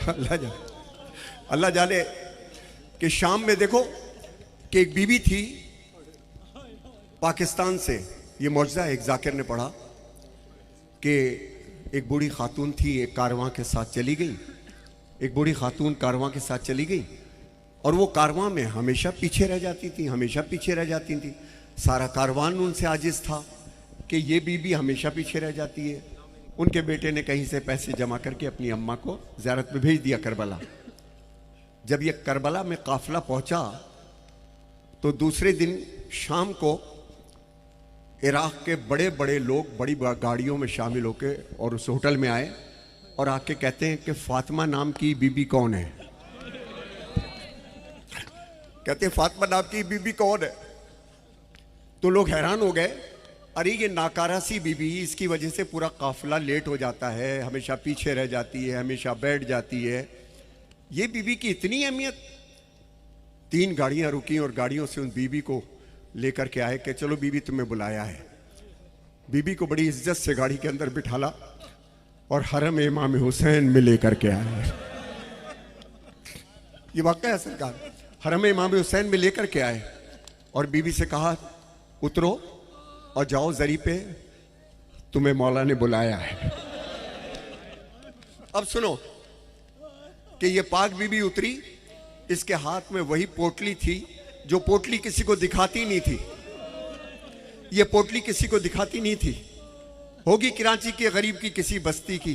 अल्लाह जाने कि शाम में देखो कि एक बीबी थी पाकिस्तान से। ये मौजज़ा एक जाकिर ने पढ़ा कि एक बूढ़ी खातून थी, एक कारवां के साथ चली गई। एक बूढ़ी खातून कारवां के साथ चली गई और वो कारवां में हमेशा पीछे रह जाती थी, हमेशा पीछे रह जाती थी। सारा कारवान उनसे आजिज़ था कि ये बीबी हमेशा पीछे रह जाती है। उनके बेटे ने कहीं से पैसे जमा करके अपनी अम्मा को ज़ियारत पे भेज दिया करबला। जब ये करबला में काफिला पहुंचा तो दूसरे दिन शाम को इराक़ के बड़े बड़े लोग बड़ी गाड़ियों में शामिल होकर और उस होटल में आए और आके कहते हैं कि फातिमा नाम की बीबी कौन है। कहते हैं फातिमा नाम की बीबी कौन है। तो लोग हैरान हो गए, अरे ये नाकारा सी बीबी, इसकी वजह से पूरा काफिला लेट हो जाता है, हमेशा पीछे रह जाती है, हमेशा बैठ जाती है। ये बीबी की इतनी अहमियत। 3 गाड़ियां रुकी और गाड़ियों से उन बीबी को लेकर के आए कि चलो बीबी तुम्हें बुलाया है। बीबी को बड़ी इज्जत से गाड़ी के अंदर बिठाला और हरम इमाम हुसैन में लेकर के आए। ये वाक़या है सरकार, हरम इमाम हुसैन में लेकर के आए और बीबी से कहा उतरो और जाओ जरी पे, तुम्हें मौला ने बुलाया है। अब सुनो कि ये पाक बीबी उतरी, इसके हाथ में वही पोटली थी जो पोटली किसी को दिखाती नहीं थी। ये पोटली किसी को दिखाती नहीं थी। होगी कराची के गरीब की, किसी बस्ती की,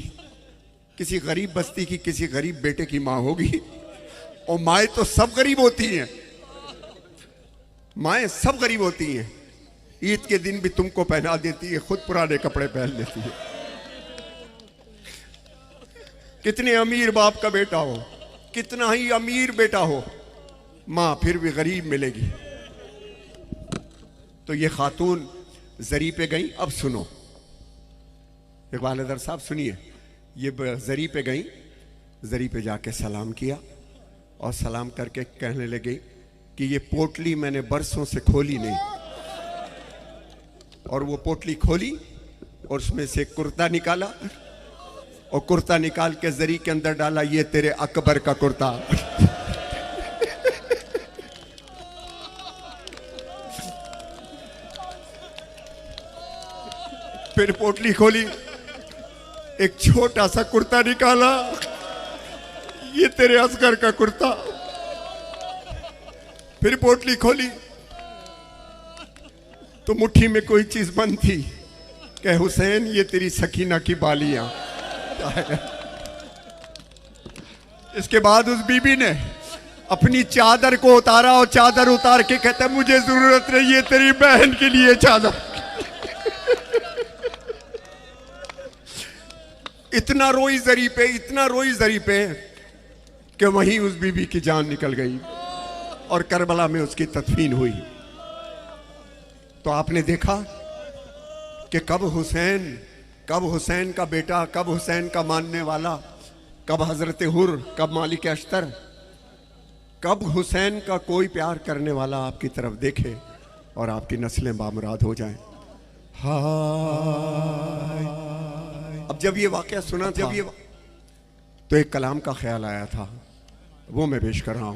किसी गरीब बस्ती की, किसी गरीब बेटे की माँ होगी। और माएँ तो सब गरीब होती हैं, माएँ सब गरीब होती हैं। ईद के दिन भी तुमको पहना देती है, खुद पुराने कपड़े पहन लेती है। कितने अमीर बाप का बेटा हो, कितना ही अमीर बेटा हो, मां फिर भी गरीब मिलेगी। तो ये खातून जरी पे गई। अब सुनो इकबाल अदर साहब, सुनिए। ये जरी पे गई, जरी पे जाके सलाम किया और सलाम करके कहने लगे कि ये पोटली मैंने बरसों से खोली नहीं। और वो पोटली खोली और उसमें से कुर्ता निकाला और कुर्ता निकाल के जरी के अंदर डाला। ये तेरे अकबर का कुर्ता। फिर पोटली खोली, एक छोटा सा कुर्ता निकाला। ये तेरे असगर का कुर्ता। फिर पोटली खोली तो मुट्ठी में कोई चीज बंद थी। कह हुसैन ये तेरी सकीना की बालियां। इसके बाद उस बीबी ने अपनी चादर को उतारा और चादर उतार के कहता मुझे जरूरत नहीं है तेरी बहन के लिए चादर। इतना रोई जरी पे, इतना रोई जरी पे कि वहीं उस बीबी की जान निकल गई और करबला में उसकी तदफीन हुई। तो आपने देखा कि कब हुसैन का बेटा, कब हुसैन का मानने वाला, कब हजरत हुर, कब मालिक अश्तर, कब हुसैन का कोई प्यार करने वाला आपकी तरफ देखे और आपकी नस्लें बामुराद हो जाएं। अब जब ये वाकया सुना, तो एक कलाम का ख्याल आया था, वो मैं पेश कर रहा हूं।